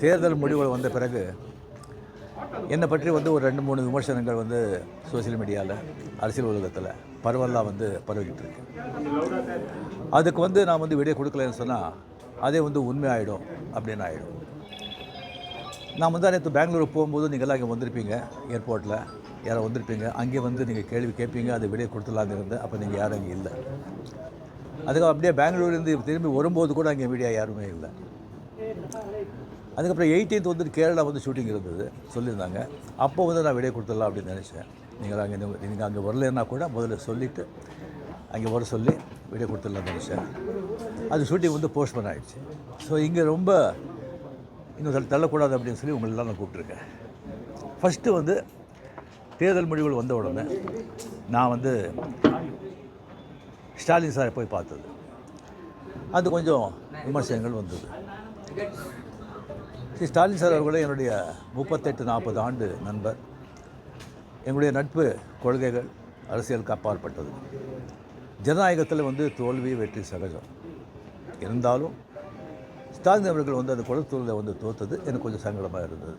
தேர்தல் முடிவுகள் வந்த பிறகு என்னை பற்றி வந்து ஒரு 2-3 விமர்சனங்கள் வந்து சோசியல் மீடியாவில், அரசியல் உலகத்தில் பரவலாக வந்து பரவிக்கிட்டு இருக்கு. அதுக்கு வந்து நான் வந்து விடை கொடுக்கலன்னு சொன்னால் அதே வந்து உண்மையாயிடும் அப்படின்னு ஆகிடும். நான் வந்து நேற்று பெங்களூர் போகும்போது நீங்கள்லாம் இங்கே வந்திருப்பீங்க, ஏர்போர்ட்டில் யாரோ வந்திருப்பீங்க. அங்கே வந்து நீங்கள் கேள்வி கேட்பீங்க, அது விடை கொடுத்துலான்னு இருந்தேன். அப்போ நீங்கள் யாரும் அங்கே இல்லை. அதுக்கு அப்படியே பெங்களூர்லேருந்து திரும்பி வரும்போது கூட அங்கே மீடியா யாருமே இல்லை. அதுக்கப்புறம் 18th வந்து கேரளா வந்து ஷூட்டிங் இருந்தது சொல்லியிருந்தாங்க. அப்போ வந்து நான் விடை கொடுத்துடலாம் அப்படின்னு நினச்சேன். நீங்கள் அங்கே வரலன்னா கூட முதல்ல சொல்லிவிட்டு அங்கே வர சொல்லி விடை கொடுத்துடலாம்னு நினச்சேன். அது ஷூட்டிங் வந்து போஸ்ட்போன் ஆகிடுச்சு. ஸோ இங்கே ரொம்ப இன்னும் தள்ளக்கூடாது அப்படின்னு சொல்லி உங்களெல்லாம் நான் கூப்பிட்ருக்கேன். ஃபஸ்ட்டு வந்து தேர்தல் முடிவுகள் வந்த உடனே நான் வந்து ஸ்டாலின் சாரை போய் பார்த்தது. அது கொஞ்சம் விமர்சனங்கள் வந்தது. ஸ்டாலின் சார் அவர்களே என்னுடைய 38-40 ஆண்டு நண்பர். எங்களுடைய நட்பு கொள்கைகள் அரசியலுக்கு அப்பாற்பட்டது. ஜனநாயகத்தில் வந்து தோல்வி வெற்றி சகஜம். இருந்தாலும் ஸ்டாலின் அவர்கள் வந்து அந்த குளத்தூரில் வந்து தோற்றது எனக்கு கொஞ்சம் சங்கடமாக இருந்தது.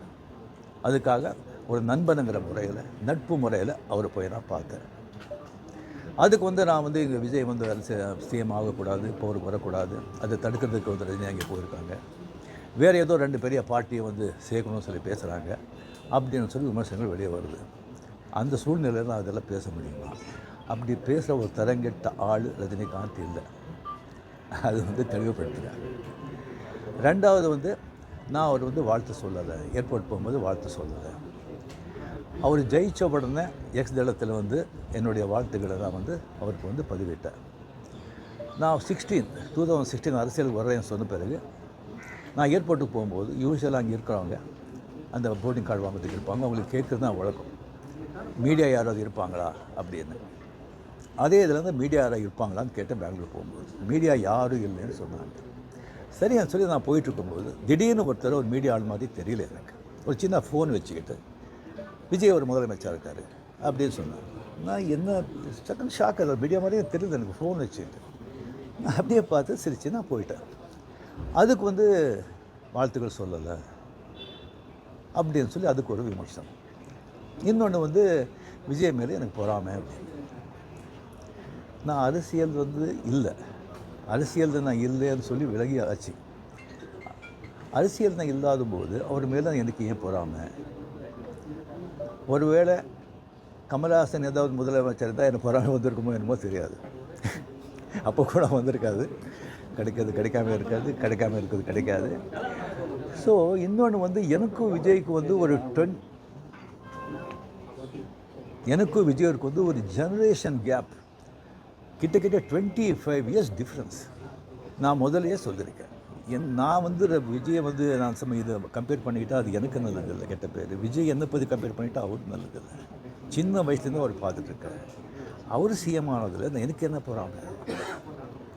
அதுக்காக ஒரு நண்பனுங்கிற முறையில், நட்பு முறையில் அவரை போய் நான் பார்த்தேன். அதுக்கு வந்து நான் வந்து இங்கே விஜய் வந்து சிஎம் ஆகக்கூடாது, போருக்கு வரக்கூடாது, அதை தடுக்கிறதுக்கு வந்து ரஜினி அங்கே போயிருக்காங்க, வேறு ஏதோ 2 பெரிய பார்ட்டியை வந்து சேர்க்கணும்னு சொல்லி பேசுகிறாங்க அப்படின்னு சொல்லி விமர்சனங்கள் வெளியே வருது. அந்த சூழ்நிலையில் நான் அதெல்லாம் பேச முடியுமா? அப்படி பேசுகிற ஒரு தரங்கெட்ட ஆள் ரஜினிகாந்த் இல்லை. அது வந்து தெளிவுபடுத்துகிறேன். 2வது வந்து நான் அவர் வந்து வாழ்த்து சொல்லலை, ஏர்போர்ட் போகும்போது வாழ்த்து சொல்லலை. அவர் ஜெயித்த உடனே எக்ஸ் தளத்தில் வந்து என்னுடைய வாழ்த்துக்களை தான் வந்து அவருக்கு வந்து பதிவிட்டேன். நான் 2016 அரசியலுக்கு வர்றேன்னு சொன்ன பிறகு நான் ஏர்போர்ட்டுக்கு போகும்போது யூஸ்வலாக அங்கே இருக்கிறவங்க அந்த போர்டிங் கார்டு வாங்கிறதுக்கு இருப்பாங்க. அவங்களுக்கு கேட்குறது தான் வழக்கம், மீடியா யாராவது இருப்பாங்களா அப்படின்னு. அதே இதில் வந்து மீடியா யாராவது இருப்பாங்களான்னு கேட்டேன். பெங்களூர் போகும்போது மீடியா யாரும் இல்லைன்னு சொன்னாங்க. சரியான்னு சொல்லி நான் போயிட்டுருக்கும்போது திடீர்னு ஒருத்தர் ஒரு மீடியா ஆள் மாதிரி தெரியல எனக்கு. ஒரு சின்ன ஃபோன் வச்சுக்கிட்டு விஜய் ஒரு முதலமைச்சர் இருக்கார் அப்படின்னு சொன்னாங்க. நான் என்ன செகண்ட் ஷாக், அது மீடியா மாதிரியே தெரியல எனக்கு. ஃபோன் வச்சுக்கிட்டு நான் அப்படியே பார்த்து சிரித்து நான் போயிட்டேன். அதுக்கு வந்து வாழ்த்துக்கள் சொல்லலை அப்படின்னு சொல்லி அதுக்கு ஒரு விமர்சனம். இன்னொன்று வந்து விஜய் மேலே எனக்கு பொறாமை அப்படின்னு. நான் அரசியல் வந்து இல்லை, அரசியல் நான் இல்லைன்னு சொல்லி விலகி ஆச்சு. அரசியல் நான் இல்லாத போது அவர் மேலே எனக்கு ஏன் பொறாமை? ஒருவேளை கமல்ஹாசன் ஏதாவது முதலமைச்சர் தான் எனக்கு பொறாமை வந்திருக்குமோ என்னமோ தெரியாது. அப்போ கூட வந்திருக்காது. கிடைக்கிறது கிடைக்காம இருக்காது, கிடைக்காம இருக்கிறது கிடைக்காது. ஸோ இன்னொன்று வந்து எனக்கும் விஜய்க்கு வந்து எனக்கும் விஜய்க்கு வந்து ஒரு ஜெனரேஷன் கேப், கிட்டத்தட்ட 25 இயர்ஸ் டிஃப்ரென்ஸ். நான் முதலையே சொல்லியிருக்கேன். நான் வந்து விஜயை வந்து நான் இதை கம்பேர் பண்ணிக்கிட்டால் அது எனக்கு நல்லதில்லை, கெட்ட பேர். விஜய் என்னை பற்றி கம்பேர் பண்ணிவிட்டால் அவருக்கு நல்லதில்லை. சின்ன வயசுலேருந்து அவர் பார்த்துட்ருக்காரு. அவர் சிஎம் ஆனதில் எனக்கு என்ன போகிறாங்க?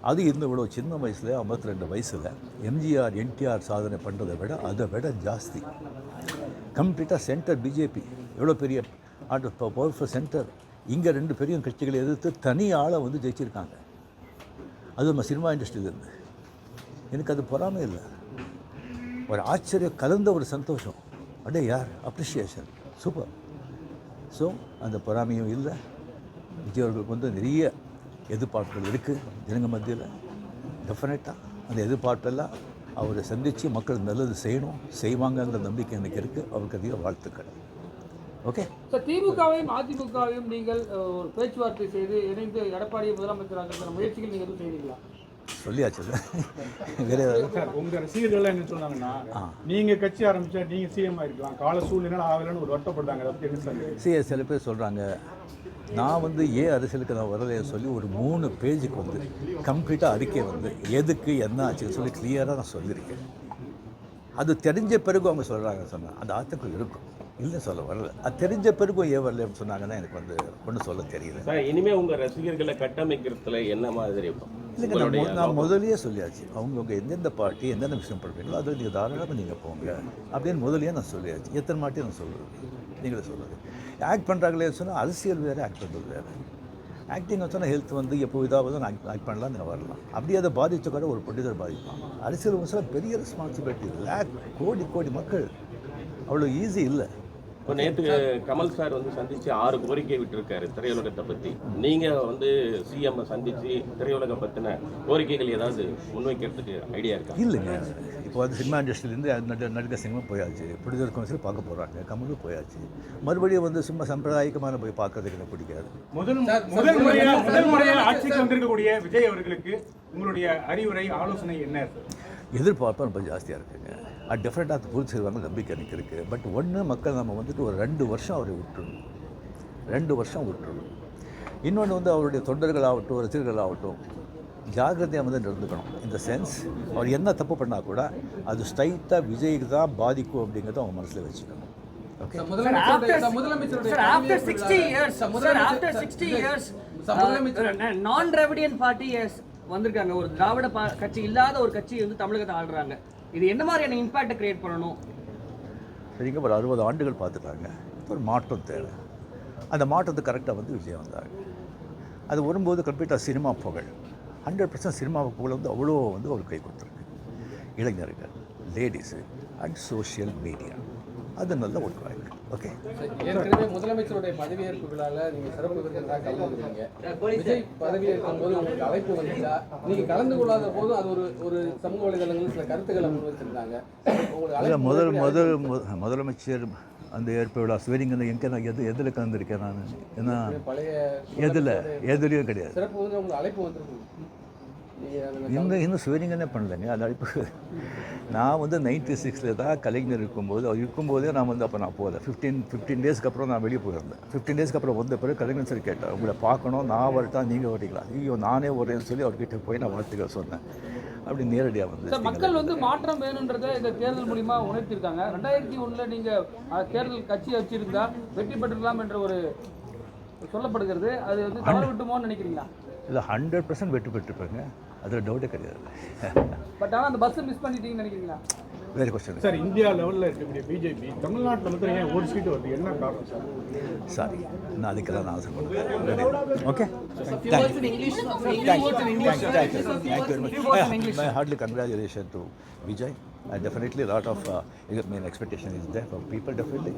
அது இவ்வளோ சின்ன வயசில் 52 வயசில் எம்ஜிஆர் என்டிஆர் சாதனை பண்ணுறதை விட அதை விட ஜாஸ்தி. கம்ப்ளீட்டாக சென்டர் பிஜேபி எவ்வளோ பெரிய பவர்ஃபுல் சென்டர். இங்கே 2 பெரிய கட்சிகளை எதிர்த்து தனி ஆளை வந்து ஜெயிச்சிருக்காங்க. அது நம்ம சினிமா இண்டஸ்ட்ரியிலேருந்து. எனக்கு அது பொறாமை இல்லை, ஒரு ஆச்சரியம் கலந்த ஒரு சந்தோஷம். அடே யார் அப்ரிஷியேஷன், சூப்பர். ஸோ அந்த பொறாமையும் இல்லை. விஜய் அவர்களுக்கு வந்து நிறைய எதிர்பார்ப்புகள் இருக்குது ஜனங்க மத்தியில். டெஃபினட்டாக அந்த எதிர்பார்ப்பெல்லாம் அவரை சந்தித்து மக்கள் நல்லது செய்வாங்கங்கிற நம்பிக்கை எனக்கு இருக்குது. அவருக்கு அதிக வாழ்த்துக்கள். ஓகே சார், திமுகவையும் அதிமுகவையும் நீங்கள் ஒரு பேச்சுவார்த்தை செய்து இணைந்து எடப்பாடியை முதலமைச்சராக முயற்சிகள் நீங்கள் எதுவும் செய்வீங்களா? சொல்லியாச்சு. வேற உங்கள் ரசிகர்கள் என்ன சொன்னாங்கன்னா, நீங்கள் கட்சி ஆரம்பித்தா நீங்கள் சிஎம் ஆகிருக்கலாம், கால சூழ்நிலை ஆகலன்னு ஒரு வருத்தப்படுறாங்க. சில பேர் சொல்கிறாங்க நான் வந்து ஏன் அரசியலுக்கு நான் வரலைன்னு சொல்லி ஒரு 3 பேஜுக்கு வந்து கம்ப்ளீட்டாக அறிக்கை வந்து எதுக்கு என்ன ஆச்சுன்னு சொல்லி கிளியராக நான் சொல்லியிருக்கேன். அது தெரிஞ்ச பிறகு அவங்க சொல்கிறாங்க சொன்னேன். அந்த ஆத்துக்கள் இருக்கும், இல்லை சொல்ல வரல. அது தெரிஞ்ச பிறகும் ஏன் வரலன்னு சொன்னாங்கன்னா எனக்கு வந்து ஒன்றும் சொல்ல தெரியல. இனிமேல் உங்கள் ரசிகர்களை கட்டமைக்கிறதுல என்ன மாதிரி இருக்கும்? இல்லைங்க, நான் முதலியே சொல்லியாச்சு. அவங்க எந்தெந்த பார்ட்டி எந்தெந்த விஷயம் பண்ணுறீங்களோ அதில் நீங்கள் தாராளமாக நீங்கள் போங்க அப்படின்னு முதலியே நான் சொல்லியாச்சு. எத்தனை மாட்டி நான் சொல்கிறது, நீங்களே சொல்கிறது. ஆக்ட் பண்ணுறாங்களே சொன்னால் அரசியல் வேறு, ஆக்ட் பண்ணுறது வேறு. ஆக்டிங் வச்சோன்னா ஹெல்த் வந்து எப்போ இதாவது ஆக்ட் பண்ணலாம் நீங்கள் வரலாம் அப்படியே அதை பாதித்த கூட ஒரு ப்ரொடியூசர் பாதிப்பான். அரசியல் விமர்சனம் பெரிய ரெஸ்பான்சிபிலிட்டி, கோடி கோடி மக்கள், அவ்வளோ ஈஸி இல்லை. இப்போ நேற்று கமல் சார் வந்து சந்திச்சு 6 கோரிக்கை விட்டுருக்காரு திரையுலகத்தை பற்றி. நீங்கள் வந்து சிஎம் சந்திச்சு திரையுலகம் பற்றின கோரிக்கைகள் ஏதாவது முன்வைக்கிறதுக்கு ஐடியா இருக்கா? இல்லைங்க, இப்போ வந்து சினிமா இண்டஸ்ட்ரியிலேருந்து நடிகர் சினிமா போயாச்சு, ப்ரொடியூசர் கவுன்சில் பார்க்க போகிறாங்க, கமலும் போயாச்சு. மறுபடியும் வந்து சும்மா சம்பிரதாயிகமான போய் பார்க்கறதுக்கு எனக்கு பிடிக்காது. முதல் முறையாக ஆட்சிக்கு வந்திருக்கக்கூடிய விஜய் அவர்களுக்கு உங்களுடைய அறிவுரை ஆலோசனை என்ன? எதிர்பார்ப்பு ரொம்ப ஜாஸ்தியாக இருக்குங்க. அது டெஃபினட்டாக அது பூர்த்தி செய்வாங்க நம்பிக்கை எனக்கு இருக்குது. பட் ஒன்று, மக்கள் நம்ம வந்துட்டு ஒரு 2 வருஷம் அவரை விட்டுறணும், 2 வருஷம் விட்டுறணும். இன்னொன்று வந்து அவருடைய தொண்டர்களாகட்டும் ரசிகர்களாகட்டும் ஜாகிரதையாக வந்து நடந்துக்கணும். இந்த சென்ஸ் அவர் என்ன தப்பு பண்ணால் கூட அது ஸ்ட்ரைட்டாக விஜய்க்கு தான் பாதிக்கும் அப்படிங்கிறத அவங்க மனசில் வச்சுக்கணும். ஓகே, நான் திராவிடியன் பார்ட்டி வந்திருக்காங்க. ஒரு திராவிட கட்சி இல்லாத ஒரு கட்சி வந்து தமிழகத்தை ஆள்றாங்க. இது என்ன மாதிரியான இம்பாக்டை கிரியேட் பண்ணணும்? சரிங்க, ஒரு 60 ஆண்டுகள் பார்த்துட்டாங்க. ஒரு மாற்றம் தேவை. அந்த மாற்றத்துக்கு கரெக்டாக வந்து விஜய் வந்தாங்க. அது வரும்போது கம்ப்ளீட்டாக சினிமா புகழ், 100% சினிமா புகழ் வந்து அவ்வளோ வந்து ஒரு கை கொடுத்துருக்கு. இளைஞர்கள், லேடிஸு அண்ட் சோஷியல் மீடியா, அது நல்ல ஒரு வாய்ப்பு. ஓகே, ஏற்கனவே முதலமைச்சருடைய பதவியேற்பு விழாவில் நீங்கள் சிறப்பு விருந்தினராக கலந்துருக்கீங்க. விஜய் பதவியேற்கும் போது உங்களுக்கு அழைப்பு வந்துச்சா? நீங்கள் கலந்து கொள்ளாத போதும் அது ஒரு சமூக வலைதளங்களில் சில கருத்துக்களை முன் வச்சிருந்தாங்க. முதலமைச்சர் அந்த ஏற்பு விழா சிவலிங்கன்னு எங்கே நான் எதில் கலந்துருக்கேன் நான்? ஏன்னா பழைய எதுலேயும் கிடையாது. சிறப்பு வந்து உங்களுக்கு அழைப்பு வந்துருக்கு. இன்னும் சிவலிங்கனே பண்ணலைங்க. அது அழைப்பு நான் வந்து 96 தான் கலைஞர் இருக்கும்போது, அவர் இருக்கும்போதே நான் வந்து அப்போ நான் போகல. 15 டேஸ்க்கு அப்புறம் நான் வெளியே போயிருந்தேன். 15 டேஸ்க்கு அப்புறம் வந்த பிறகு கலைஞர் சார் கேட்டார், உங்களை பார்க்கணும், நான் வரட்டா நீங்கள் வரீங்களா? ஐயோ நானே வரேன்னு சொல்லி அவர்கிட்ட போய் நான் வாழ்த்துக்க சொன்னேன். அப்படி நேரடியாக வந்து மக்கள் வந்து மாற்றம் வேணுன்றதை இந்த தேர்தல் மூலிமா உணர்த்திருக்காங்க. 2001 நீங்கள் தேர்தல் கட்சியை வச்சிருந்தா வெற்றி பெற்றுக்கலாம் என்ற ஒரு சொல்லப்படுகிறது. அது வந்து தவறு விட்டுமோன்னு நினைக்கிறீங்களா? இல்லை, 100% வெற்றி பெற்றுருப்பாங்க, அதில் டவுட்டே கிடையாது. பட் ஆனால் அந்த பஸ்ஸை மிஸ் பண்ணிட்டீங்கன்னு நினைக்கிறீங்களா? வேறு கொஸ்டின் சார், இந்தியா லெவலில் இருக்கக்கூடிய பிஜேபி தமிழ்நாட்டில் மட்டும் ஏன் ஒரு சீட்டு வருது, என்ன காரணம் சார்? சாரி, நான் அதுக்கெல்லாம் நான் ஆசைப்படுறேன். Okay, my heartily congratulations to Vijay. Definitely a lot of expectation is there from people. Definitely,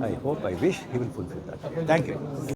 I hope, I wish he will fulfill that. Thank you.